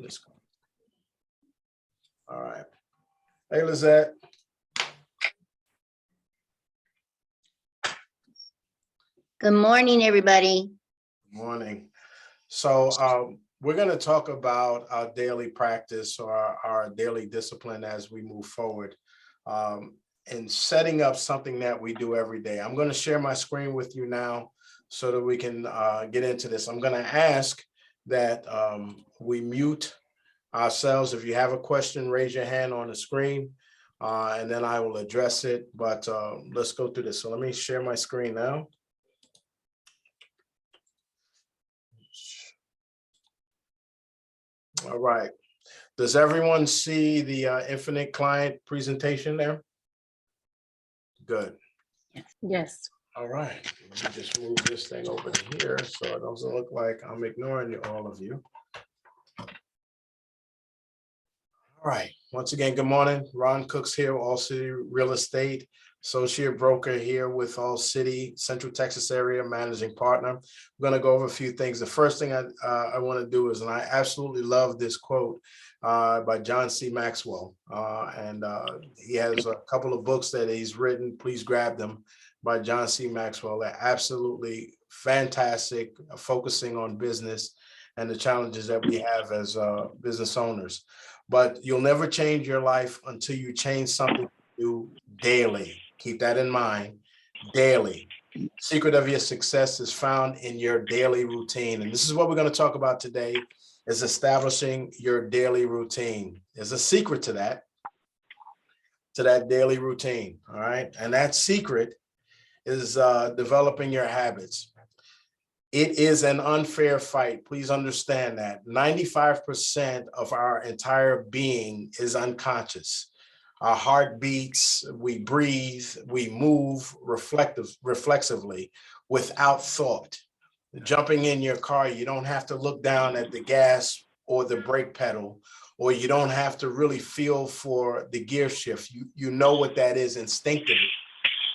this. All right. Hey, Lizette. Good morning, everybody. Good morning. So we're going to talk about our daily practice or our daily discipline as we move forward and setting up something that we do every day. I'm going to share my screen with you now so that we can get into this. I'm going to ask that we mute ourselves. If you have a question, raise your hand on the screen and then I will address it. But let's go through this. So let me share my screen now. All right. Does everyone see the Infinite Client presentation there? Good. Yes. All right. Let me just move this thing over to here so it doesn't look like I'm ignoring all of you. All right. Once again, good morning. Ron Cooks here, All City Real Estate, associate broker here with All City, Central Texas area managing partner. I'm going to go over a few things. The first thing I want to do is, and I absolutely love this quote by John C. Maxwell. He has a couple of books that he's written. Please grab them by John C. Maxwell. They're absolutely fantastic, focusing on business and the challenges that we have as business owners. But you'll never change your life until you change something you do daily. Keep that in mind, daily. Secret of your success is found in your daily routine. And this is what we're going to talk about today, is establishing your daily routine. There's a secret to that daily routine, all right? And that secret is developing your habits. It is an unfair fight. Please understand that 95% of our entire being is unconscious. Our heart beats, we breathe, we move reflexively without thought. Jumping in your car, you don't have to look down at the gas or the brake pedal, or you don't have to really feel for the gear shift. You know what that is instinctively.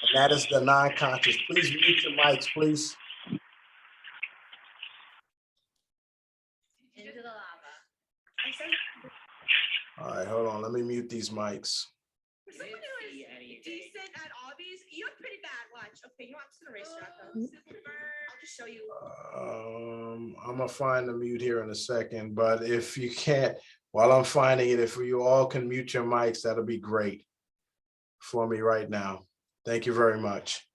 And that is the non-conscious. Please mute your mics, please. Into the lava. All right, hold on. Let me mute these mics. For someone who is decent at hobbies, you have pretty bad lunch. Okay, you want to erase that? I'll just show you. I'm gonna find the mute here in a second, but if you can't, while I'm finding it, if you all can mute your mics, that'll be great for me right now. Thank you very much.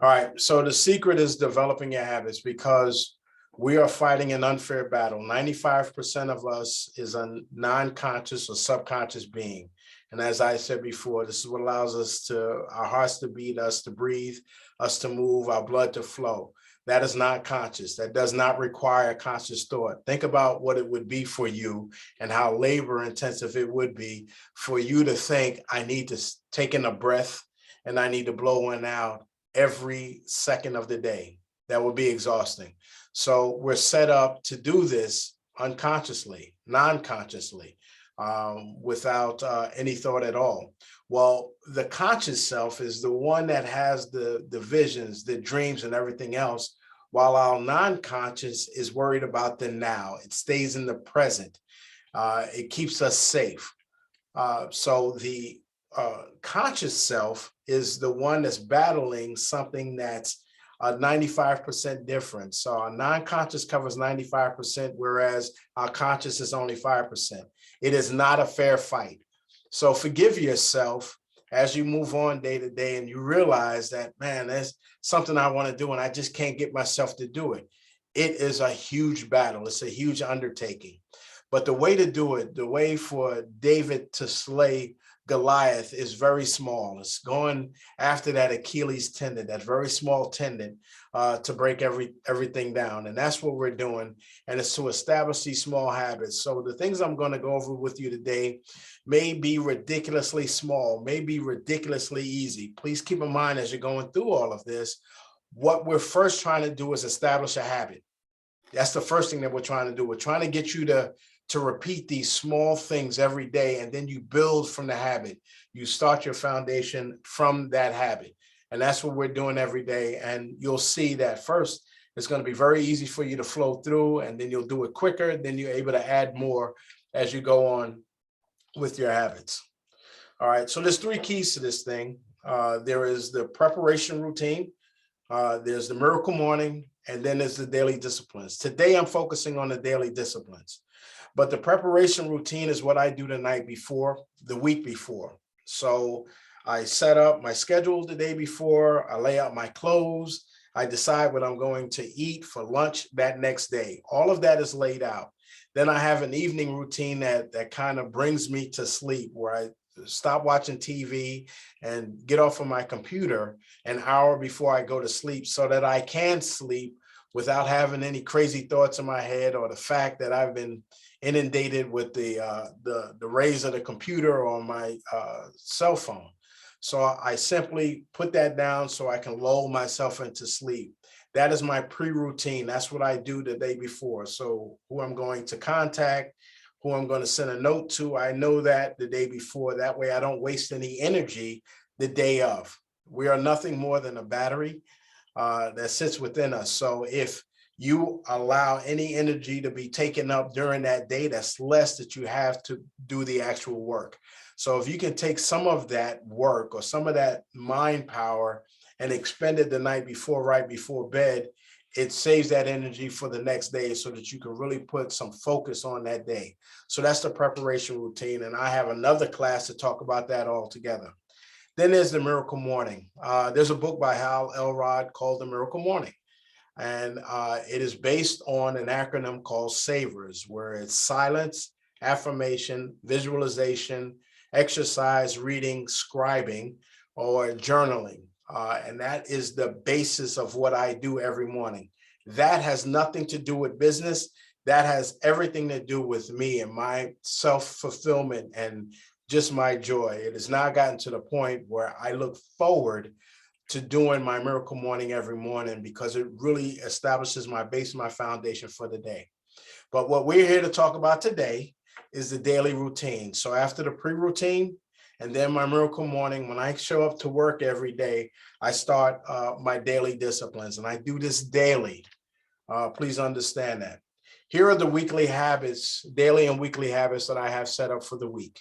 All right, so the secret is developing your habits, because we are fighting an unfair battle. 95% of us is a non-conscious or subconscious being. And as I said before, this is what allows us our hearts to beat, us to breathe, us to move, our blood to flow. That is not conscious. That does not require conscious thought. Think about what it would be for you and how labor intensive it would be for you to think, I need to take in a breath and I need to blow one out every second of the day. That would be exhausting. So we're set up to do this unconsciously, non-consciously, without any thought at all. Well, the conscious self is the one that has the visions, the dreams, and everything else, while our non-conscious is worried about the now. It stays in the present. It keeps us safe. So the conscious self is the one that's battling something that's 95% difference. So our non-conscious covers 95%, whereas our conscious is only 5%. It is not a fair fight. So forgive yourself as you move on day to day and you realize that, man, there's something I want to do and I just can't get myself to do it. It is a huge battle. It's a huge undertaking. But the way to do it, the way for David to slay Goliath is very small. It's going after that Achilles tendon, that very small tendon, to break everything down. And that's what we're doing. And it's to establish these small habits. So the things I'm going to go over with you today may be ridiculously small, may be ridiculously easy. Please keep in mind as you're going through all of this, what we're first trying to do is establish a habit. That's the first thing that we're trying to do. We're trying to get you to repeat these small things every day, and then you build from the habit. You start your foundation from that habit. And that's what we're doing every day. And you'll see that first, it's going to be very easy for you to flow through, and then you'll do it quicker. Then you're able to add more as you go on with your habits. All right, so there's 3 keys to this thing. There is the preparation routine, there's the miracle morning, and then there's the daily disciplines. Today, I'm focusing on the daily disciplines, but the preparation routine is what I do the night before, the week before. So I set up my schedule the day before, I lay out my clothes, I decide what I'm going to eat for lunch that next day. All of that is laid out. Then I have an evening routine that kind of brings me to sleep, where I stop watching TV and get off of my computer an hour before I go to sleep so that I can sleep without having any crazy thoughts in my head, or the fact that I've been inundated with the rays of the computer or my cell phone. So I simply put that down so I can lull myself into sleep. That is my pre-routine. That's what I do the day before. So who I'm going to contact, who I'm going to send a note to, I know that the day before. That way I don't waste any energy the day of. We are nothing more than a battery that sits within us. So if you allow any energy to be taken up during that day, that's less that you have to do the actual work. So if you can take some of that work or some of that mind power and expend it the night before, right before bed, it saves that energy for the next day so that you can really put some focus on that day. So that's the preparation routine. And I have another class to talk about that all together. Then there's the miracle morning. There's a book by Hal Elrod called The Miracle Morning. And it is based on an acronym called SAVERS, where it's silence, affirmation, visualization, exercise, reading, scribing, or journaling. And that is the basis of what I do every morning. That has nothing to do with business. That has everything to do with me and my self-fulfillment and just my joy. It has now gotten to the point where I look forward to doing my miracle morning every morning, because it really establishes my base, my foundation for the day. But what we're here to talk about today is the daily routine. So after the pre-routine and then my miracle morning, when I show up to work every day, I start my daily disciplines, and I do this daily. Please understand that. Here are the weekly habits, daily and weekly habits that I have set up for the week.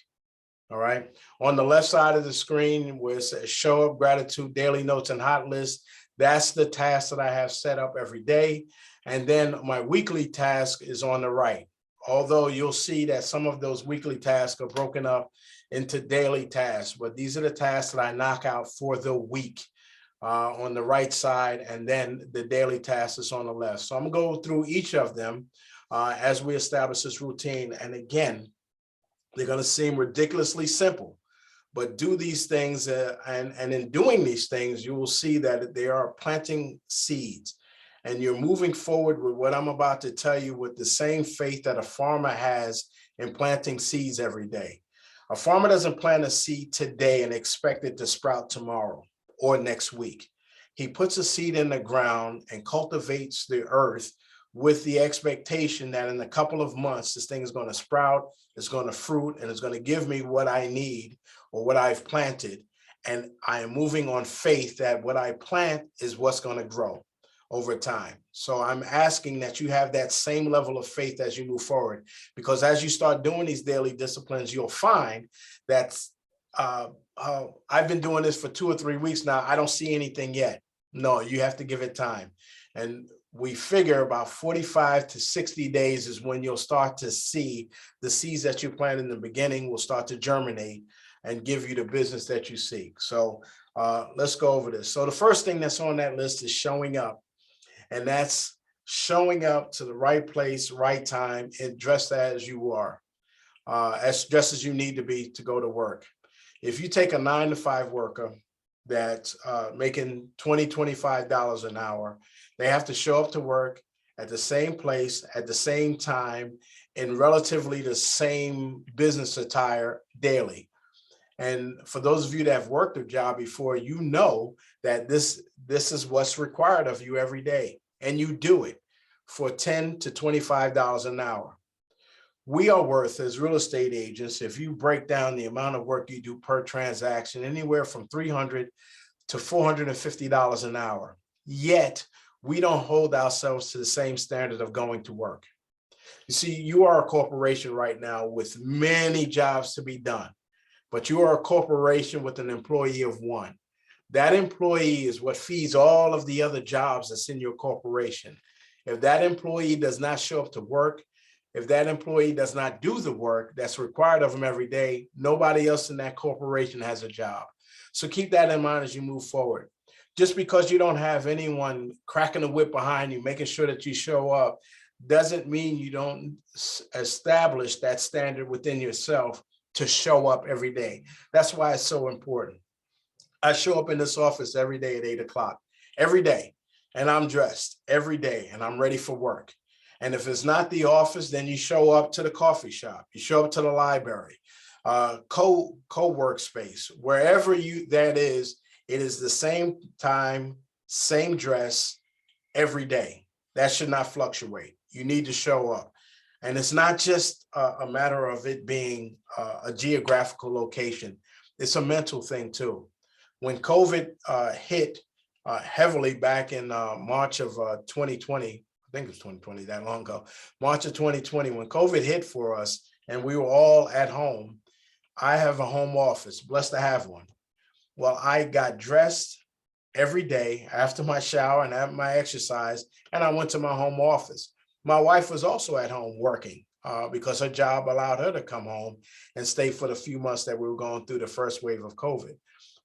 All right. On the left side of the screen where it says show up, gratitude, daily notes, and hot list, that's the task that I have set up every day. And then my weekly task is on the right. Although you'll see that some of those weekly tasks are broken up into daily tasks, but these are the tasks that I knock out for the week on the right side, and then the daily task is on the left. So I'm gonna go through each of them as we establish this routine. And again, they're going to seem ridiculously simple, but do these things, and in doing these things, you will see that they are planting seeds, and you're moving forward with what I'm about to tell you with the same faith that a farmer has in planting seeds every day. A farmer doesn't plant a seed today and expect it to sprout tomorrow or next week. He puts a seed in the ground and cultivates the earth with the expectation that in a couple of months, this thing is going to sprout, it's going to fruit, and it's going to give me what I need or what I've planted. And I am moving on faith that what I plant is what's going to grow over time. So I'm asking that you have that same level of faith as you move forward, because as you start doing these daily disciplines, you'll find that I've been doing this for 2 or 3 weeks now. I don't see anything yet. No, you have to give it time. And we figure about 45 to 60 days is when you'll start to see the seeds that you plant in the beginning will start to germinate and give you the business that you seek. So let's go over this. So the first thing that's on that list is showing up. And that's showing up to the right place, right time, and dressed as you are, as dressed as you need to be to go to work. If you take a 9-to-5 worker that's making $20, $25 an hour, they have to show up to work at the same place, at the same time, in relatively the same business attire daily. And for those of you that have worked a job before, you know that this is what's required of you every day. And you do it for $10 to $25 an hour. We are worth, as real estate agents, if you break down the amount of work you do per transaction, anywhere from $300 to $450 an hour. Yet, we don't hold ourselves to the same standard of going to work. You see, you are a corporation right now with many jobs to be done, but you are a corporation with an employee of one. That employee is what feeds all of the other jobs that's in your corporation. If that employee does not show up to work, if that employee does not do the work that's required of them every day, nobody else in that corporation has a job. So keep that in mind as you move forward. Just because you don't have anyone cracking the whip behind you, making sure that you show up, doesn't mean you don't establish that standard within yourself to show up every day. That's why it's so important. I show up in this office every day at 8 o'clock, every day, and I'm dressed every day and I'm ready for work. And if it's not the office, then you show up to the coffee shop, you show up to the library, co-work space, wherever that is, it is the same time, same dress every day. That should not fluctuate. You need to show up. And it's not just a matter of it being a geographical location. It's a mental thing too. When COVID hit heavily back in March of 2020, I think it was 2020, that long ago, March of 2020, when COVID hit for us and we were all at home, I have a home office, blessed to have one. Well, I got dressed every day after my shower and after my exercise, and I went to my home office. My wife was also at home working because her job allowed her to come home and stay for the few months that we were going through the first wave of COVID.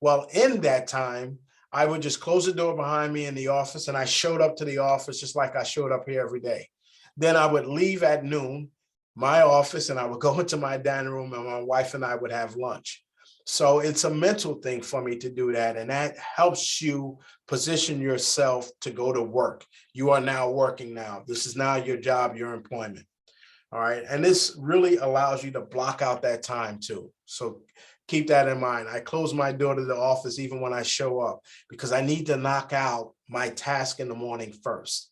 Well, in that time, I would just close the door behind me in the office and I showed up to the office just like I showed up here every day. Then I would leave at noon, my office, and I would go into my dining room and my wife and I would have lunch. So it's a mental thing for me to do that. And that helps you position yourself to go to work. You are now working now. This is now your job, your employment. All right. And this really allows you to block out that time too. So keep that in mind. I close my door to the office even when I show up because I need to knock out my task in the morning first.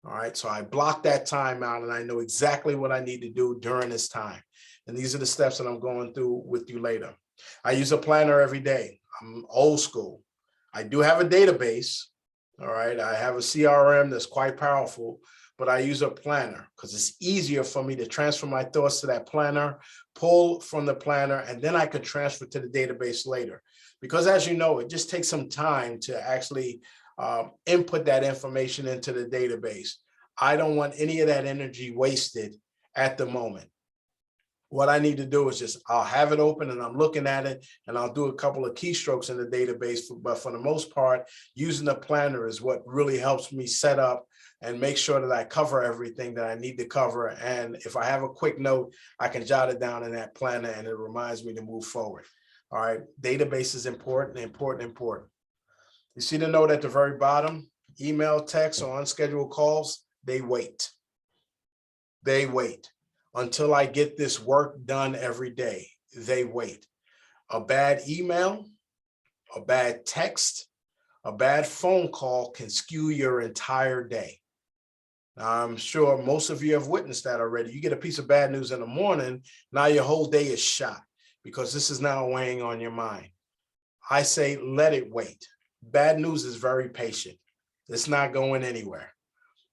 All right. So I block that time out and I know exactly what I need to do during this time. And these are the steps that I'm going through with you later. I use a planner every day. I'm old school. I do have a database. All right. I have a CRM that's quite powerful, but I use a planner because it's easier for me to transfer my thoughts to that planner, pull from the planner, and then I could transfer to the database later. Because as you know, it just takes some time to actually input that information into the database. I don't want any of that energy wasted at the moment. What I need to do is just, I'll have it open and I'm looking at it and I'll do a couple of keystrokes in the database. But for the most part, using the planner is what really helps me set up and make sure that I cover everything that I need to cover. And if I have a quick note, I can jot it down in that planner and it reminds me to move forward. All right, database is important, important, important. You see the note at the very bottom, email, text, or unscheduled calls, they wait. They wait. Until I get this work done every day, they wait. A bad email, a bad text, a bad phone call can skew your entire day. Now, I'm sure most of you have witnessed that already. You get a piece of bad news in the morning, now your whole day is shot because this is now weighing on your mind. I say, let it wait. Bad news is very patient. It's not going anywhere.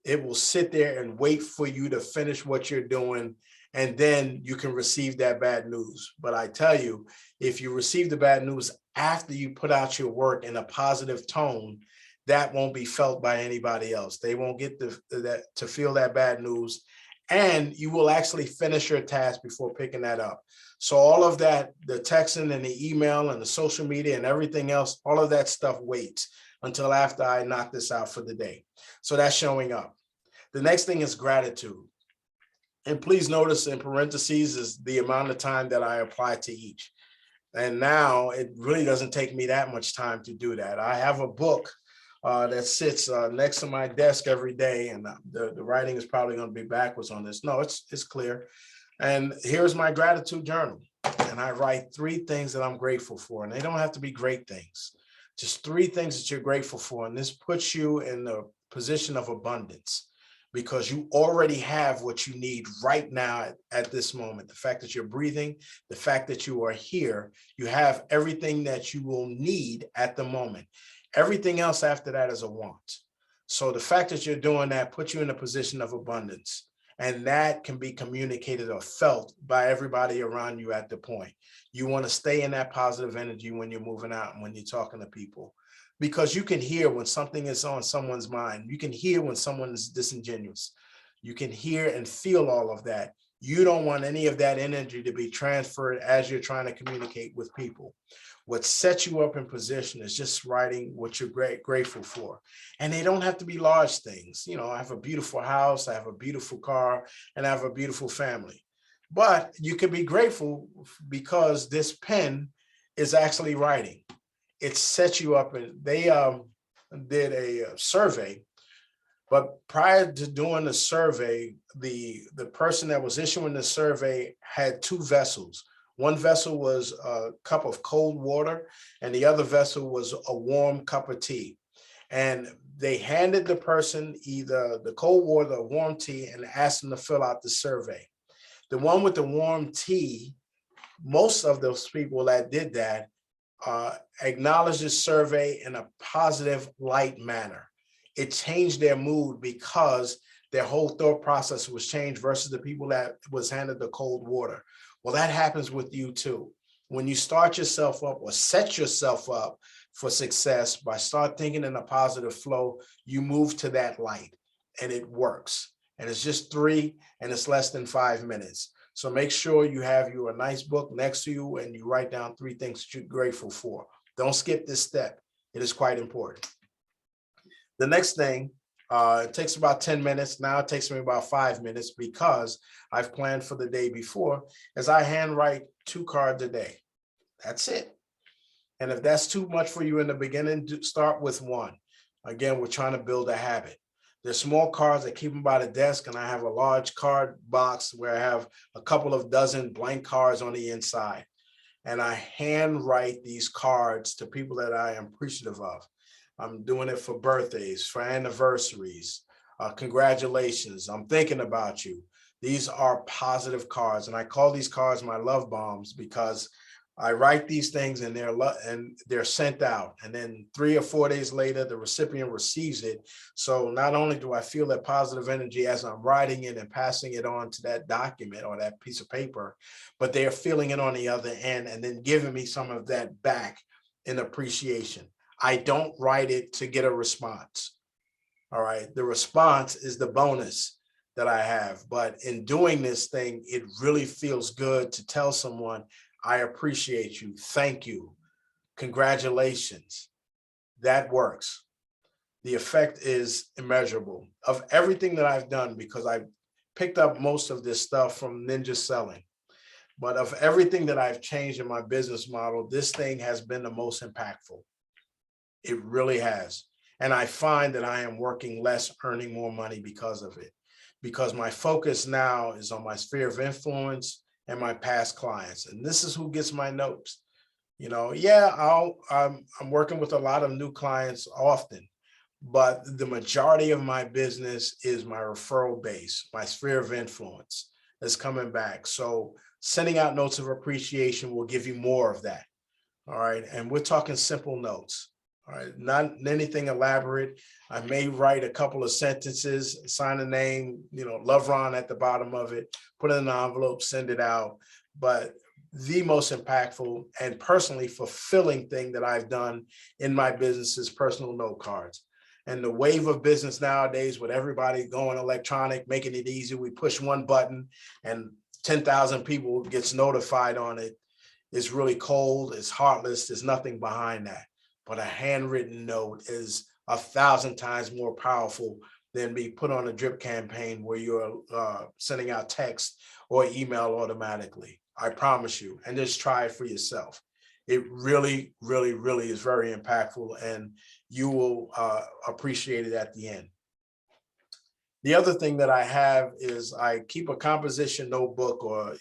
It will sit there and wait for you to finish what you're doing, and then you can receive that bad news. But I tell you, if you receive the bad news after you put out your work in a positive tone, that won't be felt by anybody else. They won't get to feel that bad news, and you will actually finish your task before picking that up. So all of that, the texting and the email and the social media and everything else, all of that stuff waits until after I knock this out for the day. So that's showing up. The next thing is gratitude. And please notice in parentheses is the amount of time that I apply to each. And now it really doesn't take me that much time to do that. I have a book that sits next to my desk every day, and the writing is probably going to be backwards on this. No, it's clear. And here's my gratitude journal. And I write 3 things that I'm grateful for. And they don't have to be great things. Just 3 things that you're grateful for. And this puts you in the position of abundance, because you already have what you need right now at this moment. The fact that you're breathing, the fact that you are here, you have everything that you will need at the moment. Everything else after that is a want. So the fact that you're doing that puts you in a position of abundance. And that can be communicated or felt by everybody around you at the point. You want to stay in that positive energy when you're moving out and when you're talking to people, because you can hear when something is on someone's mind. You can hear when someone is disingenuous. You can hear and feel all of that. You don't want any of that energy to be transferred as you're trying to communicate with people. What sets you up in position is just writing what you're grateful for. And they don't have to be large things. You know, I have a beautiful house, I have a beautiful car, and I have a beautiful family. But you can be grateful because this pen is actually writing. It sets you up. And they did a survey, but prior to doing the survey, the person that was issuing the survey had two vessels. One vessel was a cup of cold water, and the other vessel was a warm cup of tea. And they handed the person either the cold water or warm tea and asked them to fill out the survey. The one with the warm tea, most of those people that did that acknowledged the survey in a positive, light manner. It changed their mood because their whole thought process was changed versus the people that was handed the cold water. Well, that happens with you too. When you start yourself up or set yourself up for success by start thinking in a positive flow, you move to that light and it works. And it's just 3 and it's less than 5 minutes. So make sure you have a nice book next to you and you write down 3 things that you're grateful for. Don't skip this step. It is quite important. The next thing, it takes about 10 minutes. Now it takes me about 5 minutes because I've planned for the day before, as I handwrite 2 cards a day. That's it. And if that's too much for you in the beginning, start with 1. Again, we're trying to build a habit. There's small cards, I keep them by the desk, and I have a large card box where I have a couple of dozen blank cards on the inside. And I handwrite these cards to people that I am appreciative of. I'm doing it for birthdays, for anniversaries, congratulations, I'm thinking about you. These are positive cards, and I call these cards my love bombs because I write these things and they're sent out. And then 3 or 4 days later, the recipient receives it. So not only do I feel that positive energy as I'm writing it and passing it on to that document or that piece of paper, but they're feeling it on the other end and then giving me some of that back in appreciation. I don't write it to get a response. All right. The response is the bonus that I have. But in doing this thing, it really feels good to tell someone, I appreciate you. Thank you. Congratulations. That works. The effect is immeasurable. Of everything that I've done, because I've picked up most of this stuff from Ninja Selling, but of everything that I've changed in my business model, this thing has been the most impactful. It really has. And I find that I am working less, earning more money because of it, because my focus now is on my sphere of influence and my past clients. And this is who gets my notes. You know, yeah, I'm working with a lot of new clients often, but the majority of my business is my referral base, my sphere of influence is coming back. So sending out notes of appreciation will give you more of that. All right. And we're talking simple notes. All right, not anything elaborate. I may write a couple of sentences, sign a name, love Ron at the bottom of it, put it in an envelope, send it out. But the most impactful and personally fulfilling thing that I've done in my business is personal note cards. And the wave of business nowadays with everybody going electronic, making it easy, we push one button and 10,000 people gets notified on it. It's really cold, it's heartless, there's nothing behind that. But a handwritten note is 1,000 times more powerful than be put on a drip campaign where you're sending out text or email automatically. I promise you, and just try it for yourself. It really, really, really is very impactful, and you will appreciate it at the end. The other thing that I have is I keep a composition notebook, or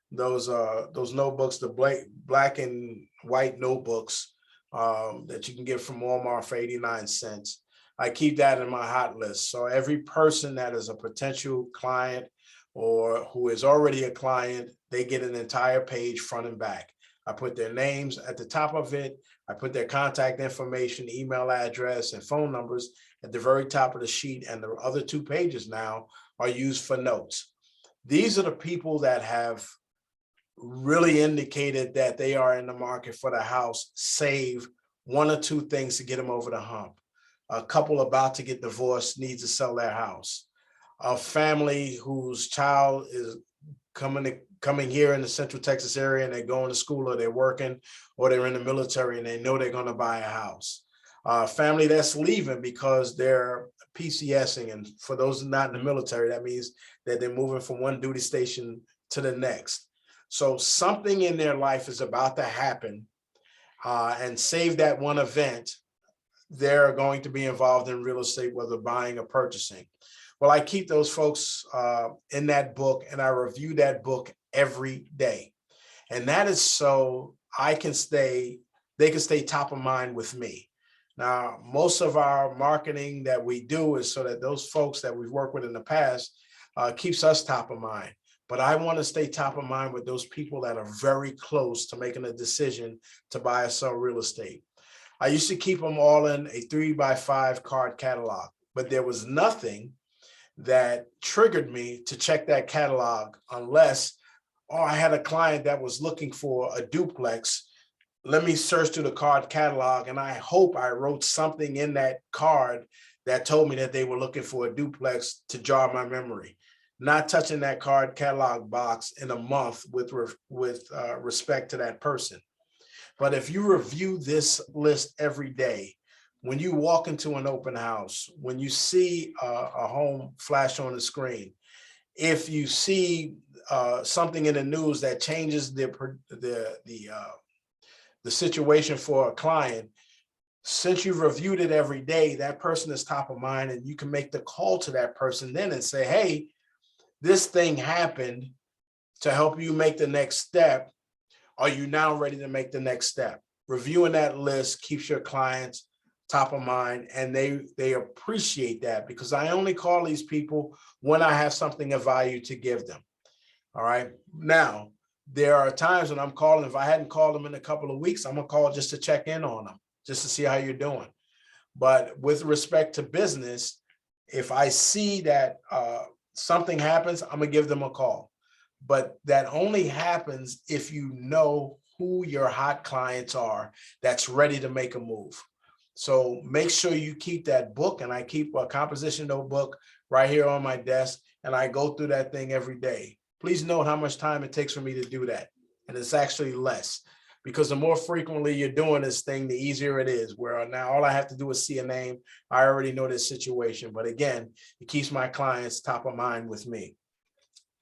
those notebooks, the black and white notebooks that you can get from Walmart for 89 cents. I keep that in my hot list. So every person that is a potential client or who is already a client, they get an entire page front and back. I put their names at the top of it. I put their contact information, email address, and phone numbers at the very top of the sheet. And the other 2 pages now are used for notes. These are the people that have really indicated that they are in the market for the house, save one or two things to get them over the hump. A couple about to get divorced needs to sell their house. A family whose child is coming here in the Central Texas area and they're going to school or they're working or they're in the military and they know they're going to buy a house. A family that's leaving because they're PCSing, and for those not in the military, that means that they're moving from one duty station to the next. So something in their life is about to happen, and save that one event, they're going to be involved in real estate, whether buying or purchasing. Well, I keep those folks in that book, and I review that book every day. And that is so they can stay top of mind with me. Now, most of our marketing that we do is so that those folks that we've worked with in the past keeps us top of mind. But I want to stay top of mind with those people that are very close to making a decision to buy or sell real estate. I used to keep them all in a 3x5 card catalog, but there was nothing that triggered me to check that catalog unless, oh, I had a client that was looking for a duplex. Let me search through the card catalog, and I hope I wrote something in that card that told me that they were looking for a duplex to jar my memory. Not touching that card catalog box in a month with respect to that person. But if you review this list every day, when you walk into an open house, when you see a home flash on the screen, if you see something in the news that changes the situation for a client, since you've reviewed it every day, that person is top of mind, and you can make the call to that person then and say, hey, this thing happened, to help you make the next step. Are you now ready to make the next step? Reviewing that list keeps your clients top of mind, and they appreciate that, because I only call these people when I have something of value to give them. All right. Now, there are times when I'm calling. If I hadn't called them in a couple of weeks, I'm gonna call just to check in on them, just to see how you're doing. But with respect to business, if I see that something happens, I'm gonna give them a call. But that only happens if you know who your hot clients are that's ready to make a move. So make sure you keep that book, and I keep a composition notebook right here on my desk, and I go through that thing every day. Please note how much time it takes for me to do that. And it's actually less, because the more frequently you're doing this thing, the easier it is, where now all I have to do is see a name. I already know this situation. But again, it keeps my clients top of mind with me.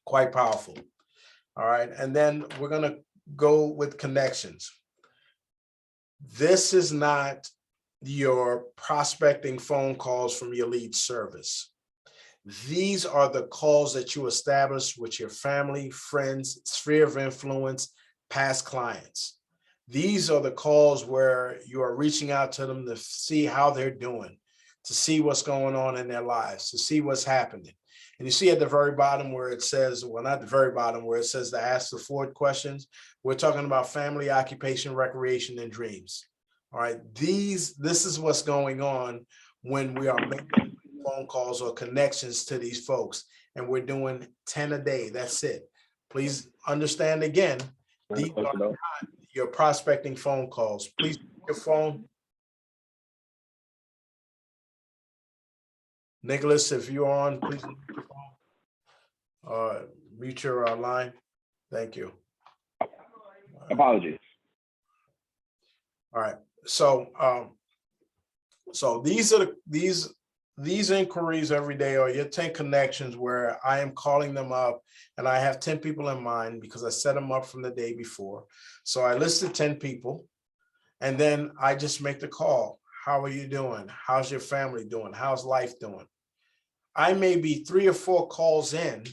Quite powerful. All right. And then we're going to go with connections. This is not your prospecting phone calls from your lead service. These are the calls that you establish with your family, friends, sphere of influence, past clients. These are the calls where you are reaching out to them to see how they're doing, to see what's going on in their lives, to see what's happening. And you see at the very bottom where it says, well, not the very bottom, where it says to ask the 4 questions, we're talking about family, occupation, recreation, and dreams. All right, this is what's going on when we are making phone calls or connections to these folks, and we're doing 10 a day. That's it. Please understand again, these are not your prospecting phone calls. Please pick your phone. Nicholas, if you're on, please mute your line. Thank you. Apologies. All right. So these are these inquiries every day are your 10 connections, where I am calling them up, and I have 10 people in mind because I set them up from the day before. So I listed 10 people, and then I just make the call. How are you doing? How's your family doing? How's life doing? I may be 3 or 4 calls in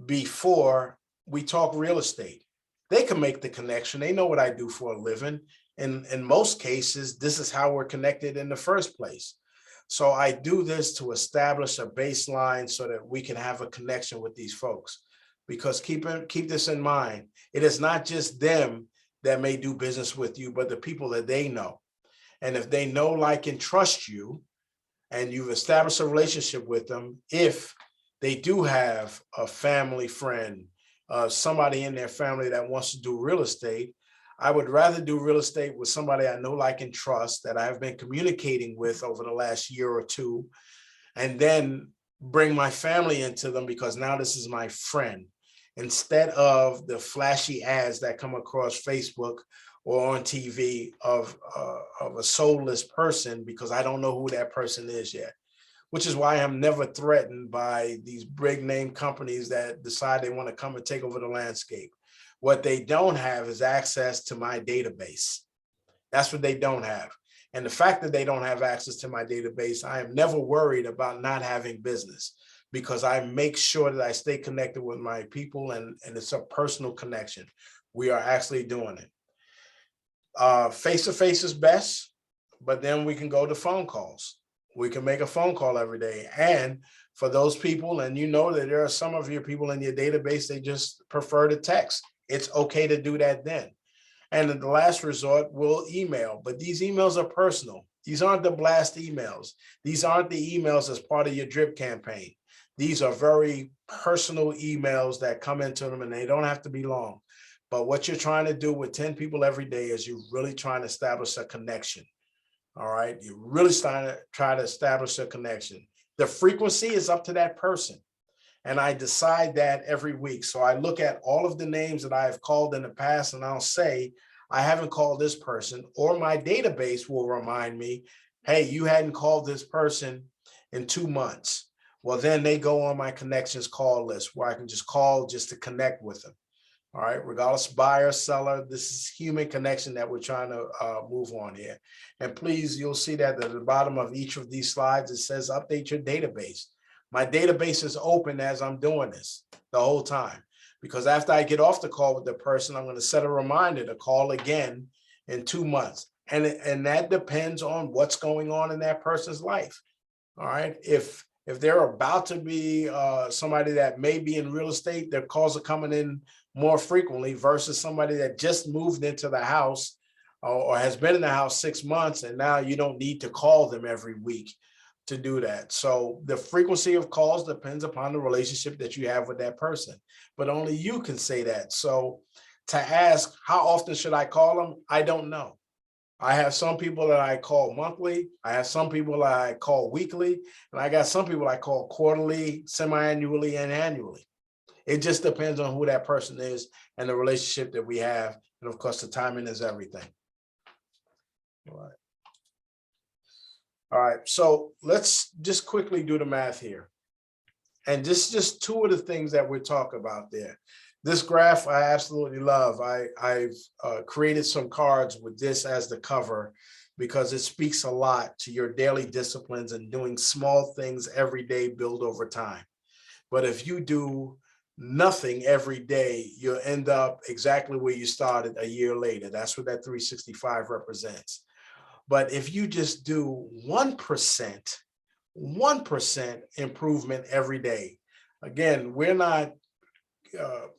before we talk real estate. They can make the connection. They know what I do for a living. And in most cases, this is how we're connected in the first place. So I do this to establish a baseline so that we can have a connection with these folks. Because keep this in mind, it is not just them that may do business with you, but the people that they know. And if they know, like, and trust you, and you've established a relationship with them, if they do have a family friend, somebody in their family that wants to do real estate, I would rather do real estate with somebody I know, like, and trust, that I have been communicating with over the last year or two, and then bring my family into them, because now this is my friend, instead of the flashy ads that come across Facebook or on TV of a soulless person, because I don't know who that person is yet. Which is why I'm never threatened by these big name companies that decide they want to come and take over the landscape. What they don't have is access to my database. That's what they don't have. And the fact that they don't have access to my database, I am never worried about not having business, because I make sure that I stay connected with my people, and it's a personal connection. We are actually doing it. Face-to-face is best, but then we can go to phone calls. We can make a phone call every day. And for those people, and you know that there are some of your people in your database, they just prefer to text. It's okay to do that then. And in the last resort, we'll email, but these emails are personal. These aren't the blast emails. These aren't the emails as part of your drip campaign. These are very personal emails that come into them, and they don't have to be long. But what you're trying to do with 10 people every day is you're really trying to establish a connection. All right, you're really trying to establish a connection. The frequency is up to that person. And I decide that every week. So I look at all of the names that I have called in the past, and I'll say, I haven't called this person, or my database will remind me, hey, you hadn't called this person in 2 months. Well, then they go on my connections call list, where I can just call just to connect with them. All right, regardless, buyer, seller, this is human connection that we're trying to move on here. And please, you'll see that at the bottom of each of these slides, it says update your database. My database is open as I'm doing this the whole time, because after I get off the call with the person, I'm going to set a reminder to call again in 2 months. And that depends on what's going on in that person's life. All right, if they're about to be somebody that may be in real estate, their calls are coming in more frequently versus somebody that just moved into the house or has been in the house 6 months, and now you don't need to call them every week to do that. So the frequency of calls depends upon the relationship that you have with that person, but only you can say that. So to ask, how often should I call them? I don't know. I have some people that I call monthly. I have some people that I call weekly, and I got some people I call quarterly, semi-annually, and annually. It just depends on who that person is and the relationship that we have. And of course, the timing is everything. All right. All right, so let's just quickly do the math here. And this is just two of the things that we're talking about there. This graph I absolutely love. I've created some cards with this as the cover, because it speaks a lot to your daily disciplines, and doing small things every day build over time. But if you do nothing every day, you'll end up exactly where you started a year later. That's what that 365 represents. But if you just do 1% improvement every day, again, we're not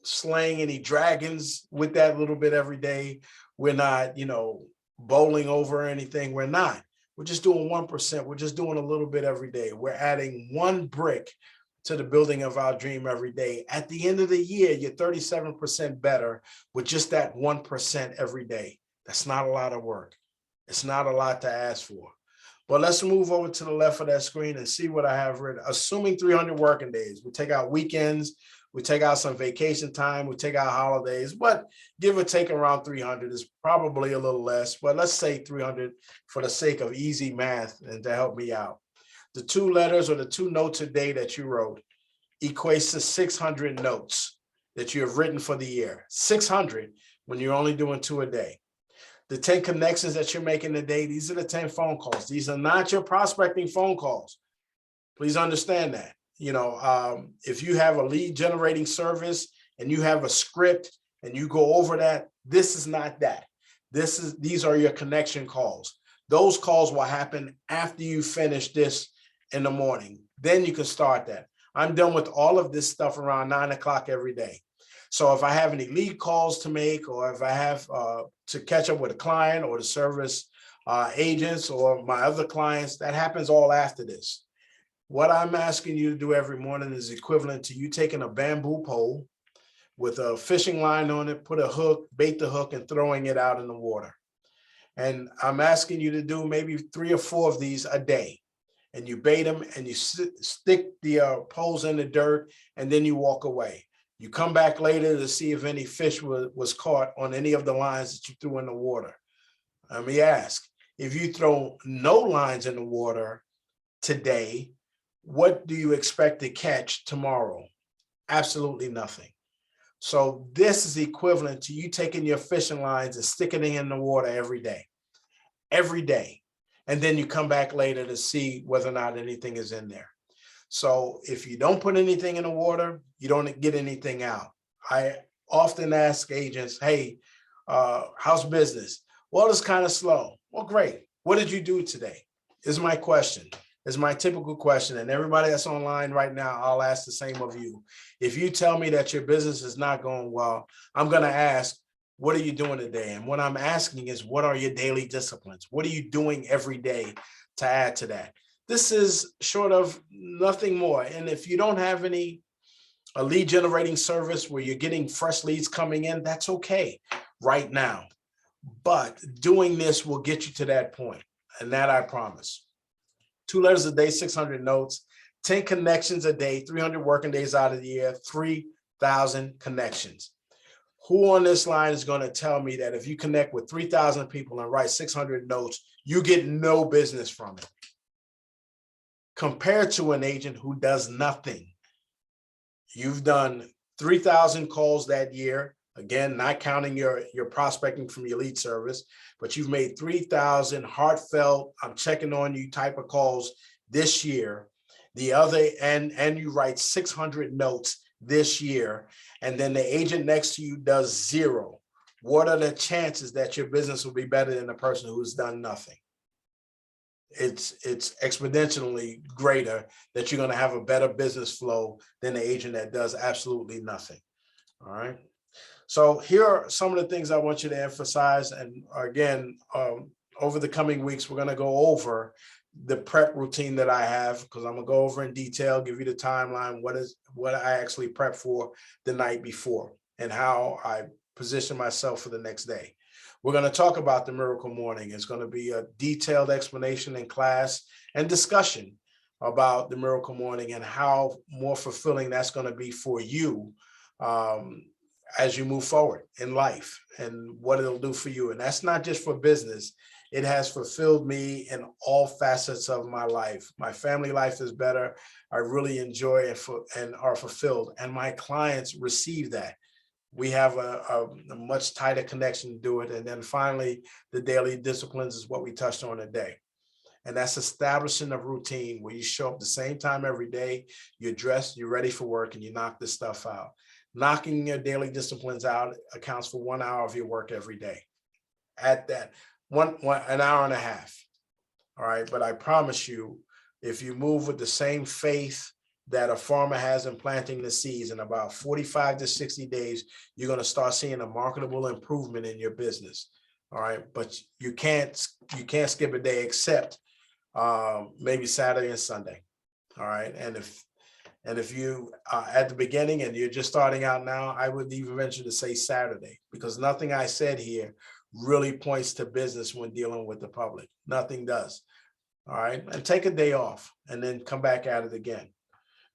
slaying any dragons with that little bit every day. We're not, bowling over anything. We're not. We're just doing 1%. We're just doing a little bit every day. We're adding one brick to the building of our dream every day. At the end of the year, you're 37% better with just that 1% every day. That's not a lot of work. It's not a lot to ask for. But let's move over to the left of that screen and see what I have written. Assuming 300 working days, we take out weekends, we take out some vacation time, we take out holidays, but give or take around 300 is probably a little less, but let's say 300 for the sake of easy math and to help me out. The 2 letters, or the 2 notes a day that you wrote, equates to 600 notes that you have written for the year. 600 when you're only doing 2 a day. The 10 connections that you're making today, these are the 10 phone calls. These are not your prospecting phone calls. Please understand that. If you have a lead generating service and you have a script and you go over that, this is not that. These are your connection calls. Those calls will happen after you finish this in the morning. Then you can start that. I'm done with all of this stuff around 9 o'clock every day. So if I have any lead calls to make, or if I have to catch up with a client or the service agents or my other clients, that happens all after this. What I'm asking you to do every morning is equivalent to you taking a bamboo pole with a fishing line on it, put a hook, bait the hook, and throwing it out in the water. And I'm asking you to do maybe 3 or 4 of these a day. And you bait them and you stick the poles in the dirt, and then you walk away. You come back later to see if any fish was caught on any of the lines that you threw in the water. Let me ask, if you throw no lines in the water today, what do you expect to catch tomorrow? Absolutely nothing. So this is equivalent to you taking your fishing lines and sticking it in the water every day. And then you come back later to see whether or not anything is in there. So if you don't put anything in the water, you don't get anything out. I often ask agents, hey, how's business? Well, it's kind of slow. Well, great. What did you do today? Is my question. Is my typical question. And everybody that's online right now, I'll ask the same of you. If you tell me that your business is not going well, I'm going to ask, what are you doing today? And what I'm asking is, what are your daily disciplines? What are you doing every day to add to that? This is short of nothing more. And if you don't have a lead generating service where you're getting fresh leads coming in, that's okay right now. But doing this will get you to that point. And that I promise. 2 letters a day, 600 notes, 10 connections a day, 300 working days out of the year, 3,000 connections. Who on this line is going to tell me that if you connect with 3,000 people and write 600 notes, you get no business from it? Compared to an agent who does nothing. You've done 3,000 calls that year. Again, not counting your prospecting from your lead service, but you've made 3,000 heartfelt, I'm checking on you type of calls this year. The other, and you write 600 notes this year, and then the agent next to you does 0. What are the chances that your business will be better than the person who's done nothing? It's exponentially greater that you're going to have a better business flow than the agent that does absolutely nothing. All right. So here are some of the things I want you to emphasize. And again, over the coming weeks, we're going to go over the prep routine that I have, because I'm going to go over in detail, give you the timeline, what I actually prep for the night before and how I position myself for the next day. We're going to talk about the miracle morning. It's going to be a detailed explanation in class and discussion about the miracle morning and how more fulfilling that's going to be for you as you move forward in life and what it'll do for you. And that's not just for business. It has fulfilled me in all facets of my life. My family life is better. I really enjoy it and are fulfilled. And my clients receive that. We have a much tighter connection to do it. And then finally, the daily disciplines is what we touched on today. And that's establishing a routine where you show up the same time every day, you're dressed, you're ready for work, and you knock this stuff out. Knocking your daily disciplines out accounts for 1 hour of your work every day. At that, an hour and a half. All right. But I promise you, if you move with the same faith that a farmer has in planting the seeds, in about 45 to 60 days, you're going to start seeing a marketable improvement in your business. All right. But you can't skip a day except maybe Saturday and Sunday. All right. And if you at the beginning and you're just starting out now, I would even venture to say Saturday, because nothing I said here really points to business when dealing with the public. Nothing does. All right. And take a day off and then come back at it again.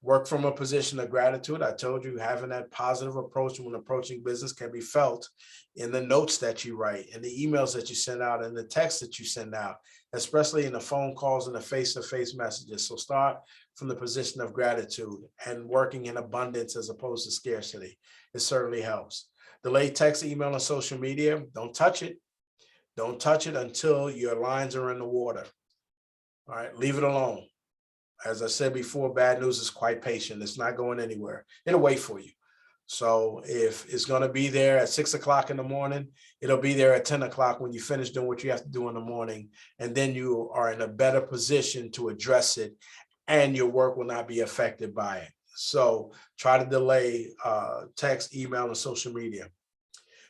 Work from a position of gratitude. I told you, having that positive approach when approaching business can be felt in the notes that you write, in the emails that you send out, and the texts that you send out, especially in the phone calls and the face-to-face messages. So start from the position of gratitude and working in abundance as opposed to scarcity. It certainly helps. Delay text, email, and social media. Don't touch it. Don't touch it until your lines are in the water. All right, leave it alone. As I said before, bad news is quite patient. It's not going anywhere. It'll wait for you. So if it's going to be there at 6 o'clock in the morning, it'll be there at 10 o'clock when you finish doing what you have to do in the morning. And then you are in a better position to address it, and your work will not be affected by it. So try to delay text, email, and social media.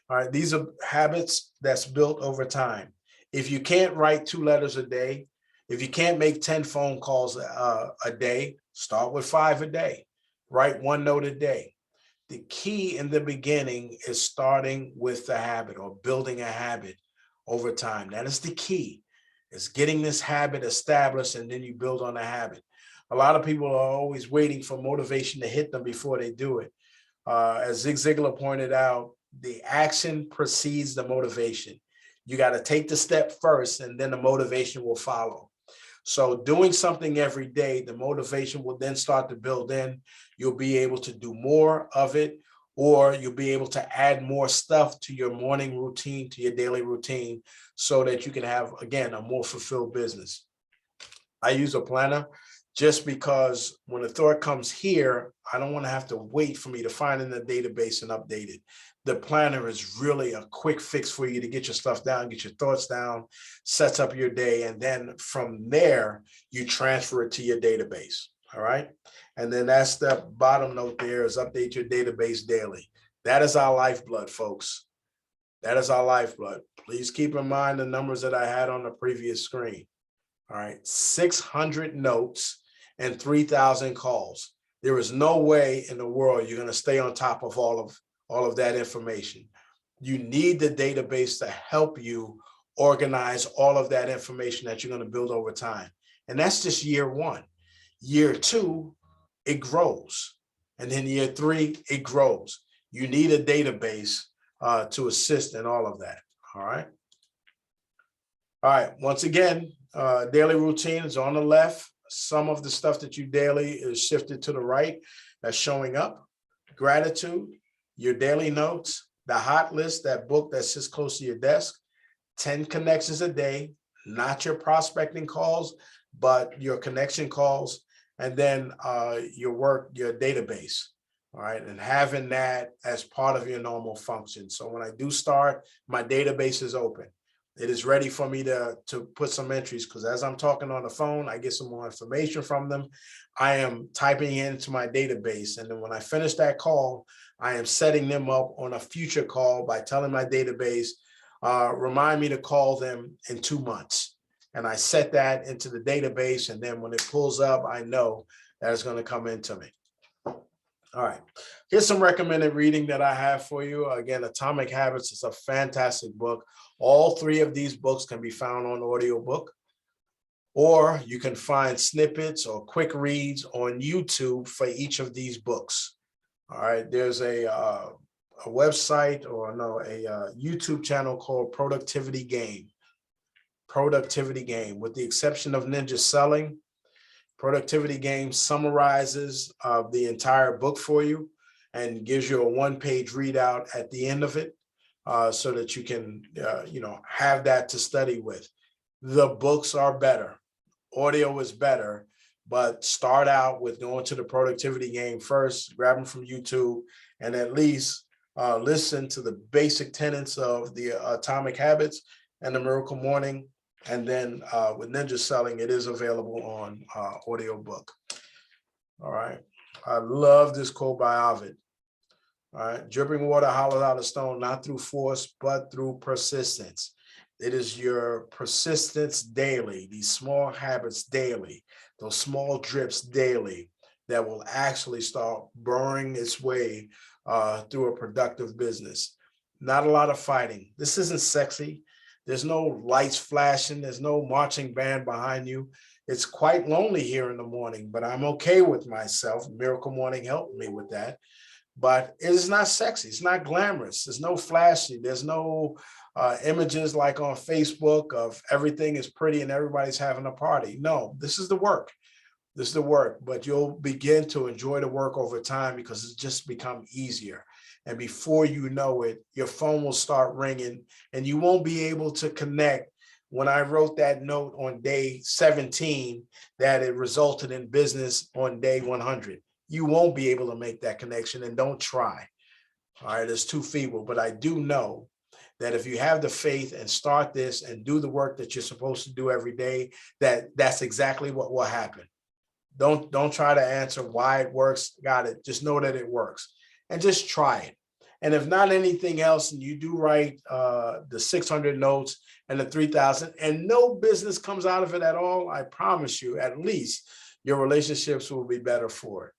All right. These are habits that's built over time. If you can't write 2 letters a day, If you can't make 10 phone calls a day, start with 5 a day. Write 1 note a day. The key in the beginning is starting with the habit or building a habit over time. That is the key. It's getting this habit established, and then you build on the habit. A lot of people are always waiting for motivation to hit them before they do it. As Zig Ziglar pointed out, the action precedes the motivation. You got to take the step first, and then the motivation will follow. So doing something every day, the motivation will then start to build in. You'll be able to do more of it, or you'll be able to add more stuff to your morning routine, to your daily routine, so that you can have, again, a more fulfilled business. I use a planner just because when a thought comes here, I don't want to have to wait for me to find in the database and update it. The planner is really a quick fix for you to get your stuff down, get your thoughts down, sets up your day. And then from there, you transfer it to your database. All right. And then that's the bottom note there is update your database daily. That is our lifeblood, folks. That is our lifeblood. Please keep in mind the numbers that I had on the previous screen. All right. 600 notes and 3,000 calls. There is no way in the world you're going to stay on top of all of that information. You need the database to help you organize all of that information that you're going to build over time. And that's just year 1. Year 2, it grows. And then year 3, it grows. You need a database to assist in all of that. All right. All right. Once again, daily routine is on the left. Some of the stuff that you daily is shifted to the right. That's showing up. Gratitude, your daily notes, the hot list, that book that sits close to your desk, 10 connections a day, not your prospecting calls, but your connection calls, and then your work, your database. All right. And having that as part of your normal function. So when I do start, my database is open. It is ready for me to put some entries, because as I'm talking on the phone, I get some more information from them. I am typing into my database. And then when I finish that call, I am setting them up on a future call by telling my database, remind me to call them in 2 months. And I set that into the database. And then when it pulls up, I know that it's going to come into me. All right. Here's some recommended reading that I have for you. Again, Atomic Habits is a fantastic book. All 3 of these books can be found on audiobook, or you can find snippets or quick reads on YouTube for each of these books. All right. There's a website, or no, a YouTube channel called Productivity Game. Productivity Game, with the exception of Ninja Selling. Productivity Game summarizes the entire book for you and gives you a 1-page readout at the end of it, so that you can, have that to study with. The books are better. Audio is better, but start out with going to the Productivity Game first, grab them from YouTube, and at least listen to the basic tenets of the Atomic Habits and the Miracle Morning. And then with Ninja Selling, it is available on audiobook. All right. I love this quote by Ovid. All right. Dripping water hollows out a stone, not through force, but through persistence. It is your persistence daily, these small habits daily, those small drips daily, that will actually start burrowing its way through a productive business. Not a lot of fighting. This isn't sexy. There's no lights flashing. There's no marching band behind you. It's quite lonely here in the morning, but I'm okay with myself. Miracle Morning helped me with that. But it's not sexy. It's not glamorous. There's no flashy. There's no images like on Facebook of everything is pretty and everybody's having a party. No, this is the work. This is the work, but you'll begin to enjoy the work over time because it's just become easier. And before you know it, your phone will start ringing and you won't be able to connect. When I wrote that note on day 17, that it resulted in business on day 100, you won't be able to make that connection, and don't try. All right, it's too feeble, but I do know that if you have the faith and start this and do the work that you're supposed to do every day, that's exactly what will happen. Don't try to answer why it works. Got it. Just know that it works and just try it. And if not anything else, and you do write the 600 notes and the 3,000, and no business comes out of it at all, I promise you, at least your relationships will be better for it.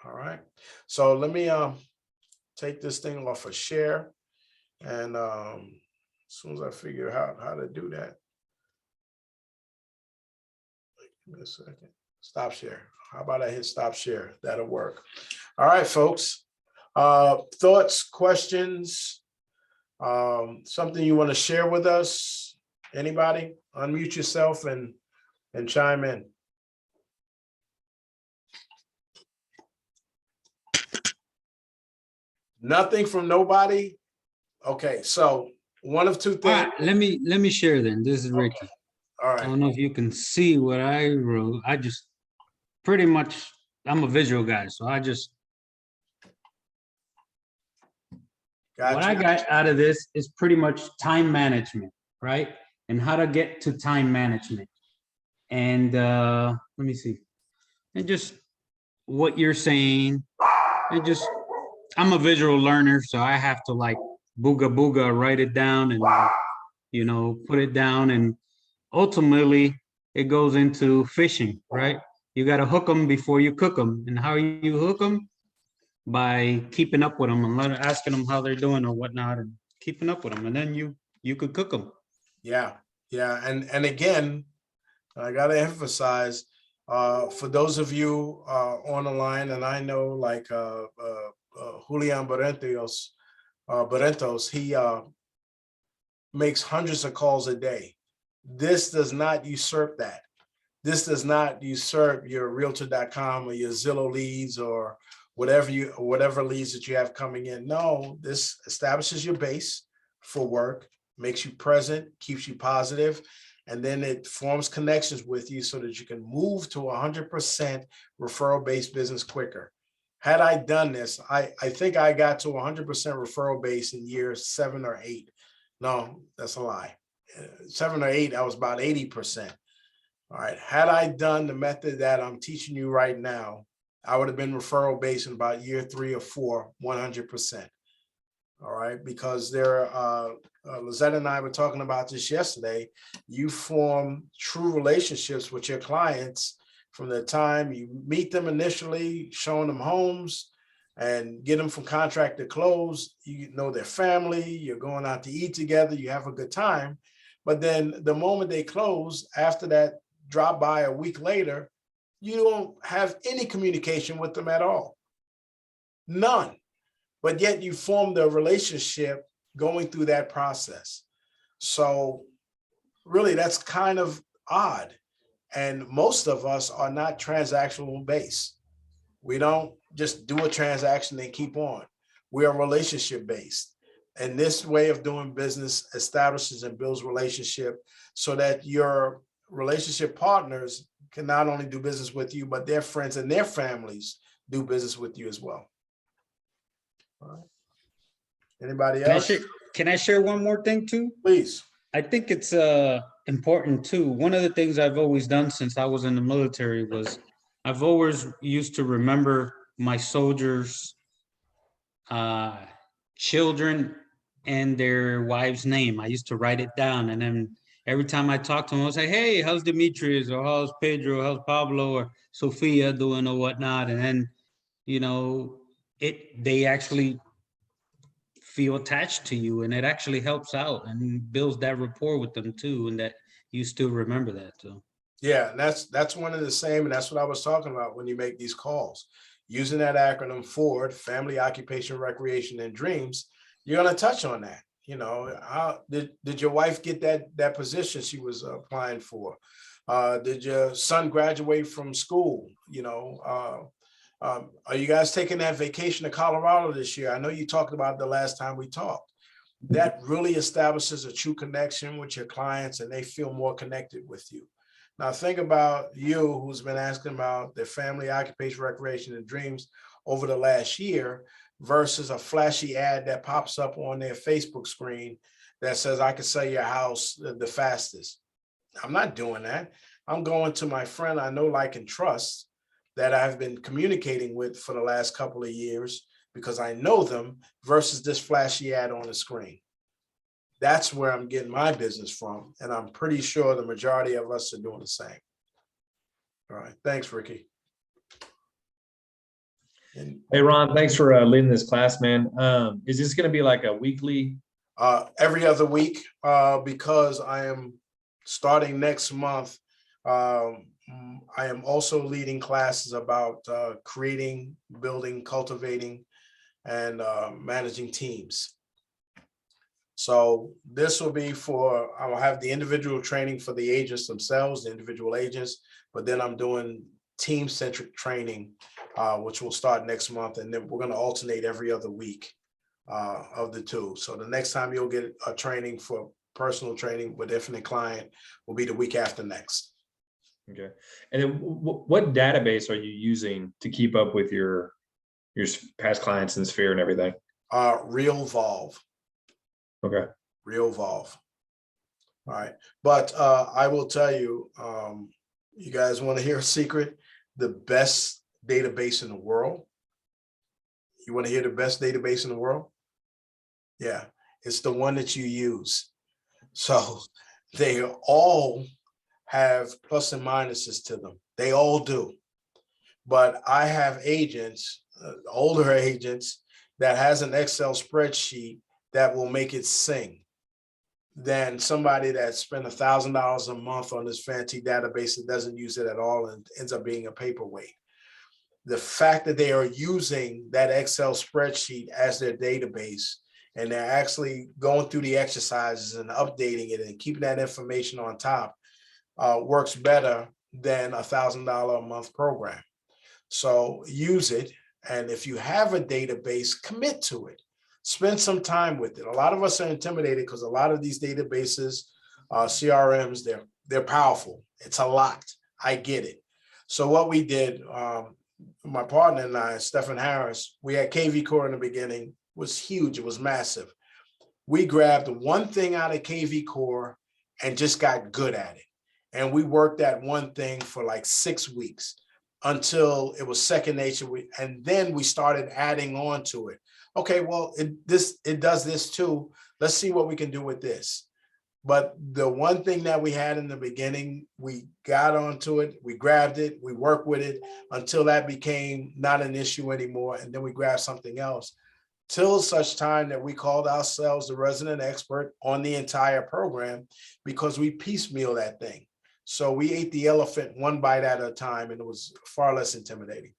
All right. So let me take this thing off of share. And as soon as I figure out how to do that, give me a second. Stop share. How about I hit stop share? That'll work. All right, folks. Thoughts, questions, something you want to share with us? Anybody? Unmute yourself and chime in. Nothing from nobody? Okay, so one of two All things. right, let me share then. This is Ricky. Okay. All I right. don't know if you can see what I wrote. I just pretty much, I'm a visual guy, so I just, what I Gotcha. got out of this is pretty much time management, right? And how to get to time management. And let me see. And just what you're saying. And just, I'm a visual learner, so I have to like booga booga, write it down and, you know, put it down. And ultimately, it goes into fishing, right? You got to hook them before you cook them. And how you hook them? By keeping up with them and asking them how they're doing or whatnot, and keeping up with them, and then you could cook them. Yeah, yeah, and again, I gotta emphasize, for those of you on the line, and I know like Julian Barrentos, he makes hundreds of calls a day. This does not usurp that. This does not usurp your Realtor.com or your Zillow leads or whatever leads that you have coming in. No, this establishes your base for work, makes you present, keeps you positive, and then it forms connections with you so that you can move to 100% referral-based business quicker. Had I done this, I think I got to 100% referral-based in years 7 or 8. No, that's a lie. 7 or 8, I was about 80%. All right. Had I done the method that I'm teaching you right now, I would have been referral based in about year 3 or 4, 100%. All right. Because Lizette and I were talking about this yesterday. You form true relationships with your clients from the time you meet them initially, showing them homes and get them from contract to close. You know their family, you're going out to eat together, you have a good time. But then the moment they close, after that, drop by a week later, you don't have any communication with them at all. None. But yet you formed a relationship going through that process. So really, that's kind of odd. And most of us are not transactional based. We don't just do a transaction and keep on. We are relationship based. And this way of doing business establishes and builds relationship so that your relationship partners can not only do business with you, but their friends and their families do business with you as well. All right. Anybody else? Can I share one more thing too? Please. I think it's important too. One of the things I've always done since I was in the military was I've always used to remember my soldiers' children and their wives' name. I used to write it down, and then every time I talk to them, I'll say, "Hey, how's Demetrius? Or how's Pedro? How's Pablo? Or Sophia doing, or whatnot?" And then, you know, they actually feel attached to you, and it actually helps out and builds that rapport with them too, and that you still remember that too. Yeah, and that's one of the same, and that's what I was talking about when you make these calls. Using that acronym FORD, Family, Occupation, Recreation, and Dreams, you're going to touch on that. You know, how did your wife get that position she was applying for? Did your son graduate from school? You know, are you guys taking that vacation to Colorado this year? I know you talked about the last time we talked. That really establishes a true connection with your clients, and they feel more connected with you. Now think about you who's been asking about their family, occupation, recreation, and dreams over the last year versus a flashy ad that pops up on their Facebook screen that says, I can sell your house the fastest. I'm not doing that. I'm going to my friend I know, like, and trust that I've been communicating with for the last couple of years because I know them versus this flashy ad on the screen. That's where I'm getting my business from. And I'm pretty sure the majority of us are doing the same. All right. Thanks, Ricky. And Hey, Ron, thanks for leading this class, man. Is this going to be like a weekly? every other week, because I am starting next month. I am also leading classes about creating, building, cultivating, and managing teams. So this will be for, I will have the individual training for the agents themselves, the individual agents, but then I'm doing team-centric training, which will start next month. And then we're going to alternate every other week of the two. So the next time you'll get a training for personal training with Infinite Client will be the week after next. Okay. And then what database are you using to keep up with your past clients in Sphere and everything? RealVolve. Okay. RealVolve. All right. But I will tell you, you guys want to hear a secret? The best database in the world. You want to hear the best database in the world? Yeah, it's the one that you use. So they all have plus and minuses to them. They all do. But I have agents, older agents, that has an Excel spreadsheet that will make it sing than somebody that spent $1,000 a month on this fancy database that doesn't use it at all and ends up being a paperweight. The fact that they are using that Excel spreadsheet as their database and they're actually going through the exercises and updating it and keeping that information on top works better than $1,000 a month program. So use it. And if you have a database, commit to it. Spend some time with it. A lot of us are intimidated because a lot of these databases, CRMs, they're powerful. It's a lot. I get it. So what we did, my partner and I, Stephen Harris, we had KV Core in the beginning. It was huge. It was massive. We grabbed one thing out of KV Core and just got good at it. And we worked that one thing for like 6 weeks until it was second nature. And then we started adding on to it. Okay, well, it does this too. Let's see what we can do with this. But the one thing that we had in the beginning, we got onto it, we grabbed it, we worked with it until that became not an issue anymore. And then we grabbed something else till such time that we called ourselves the resident expert on the entire program because we piecemeal that thing. So we ate the elephant one bite at a time and it was far less intimidating.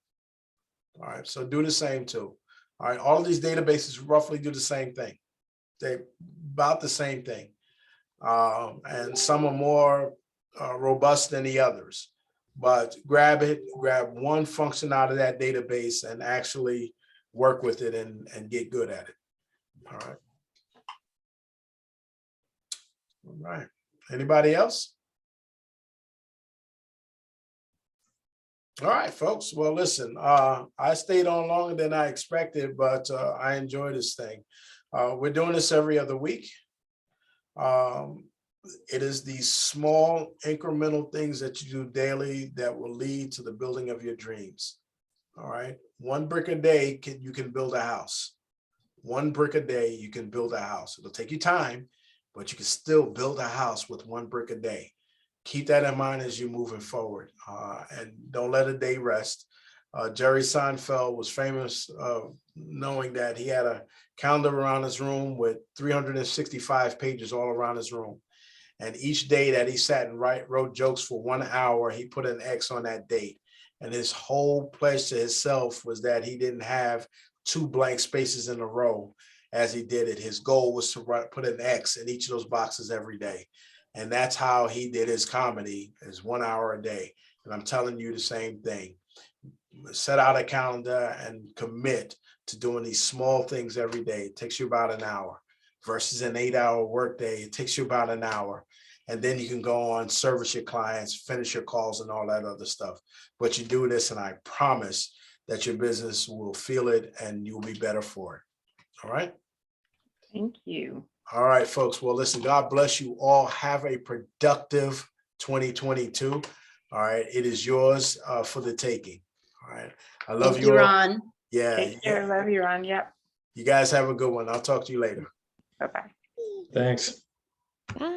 All right, so do the same too. All right, all of these databases roughly do the same thing. They're about the same thing. And some are more robust than the others. But grab one function out of that database and actually work with it and get good at it. All right. All right. Anybody else? All right, folks. Well, listen, I stayed on longer than I expected, but I enjoy this thing. We're doing this every other week. It is these small incremental things that you do daily that will lead to the building of your dreams. All right. One brick a day, you can build a house. One brick a day, you can build a house. It'll take you time, but you can still build a house with one brick a day. Keep that in mind as you're moving forward, and don't let a day rest. Jerry Seinfeld was famous knowing that he had a calendar around his room with 365 pages all around his room. And each day that he sat and wrote jokes for 1 hour, he put an X on that date. And his whole pledge to himself was that he didn't have 2 blank spaces in a row as he did it. His goal was to put an X in each of those boxes every day. And that's how he did his comedy, is 1 hour a day. And I'm telling you the same thing. Set out a calendar and commit to doing these small things every day. It takes you about an hour versus an 8-hour workday. It takes you about an hour. And then you can go on, service your clients, finish your calls and all that other stuff. But you do this and I promise that your business will feel it and you'll be better for it. All right. Thank you. All right, folks. Well, listen, God bless you all. Have a productive 2022. All right. It is yours for the taking. All right. I love Thank you you, all. Ron. Yeah, Take care. yeah. Love you, Ron. Yep. You guys have a good one. I'll talk to you later. Bye-bye. Thanks.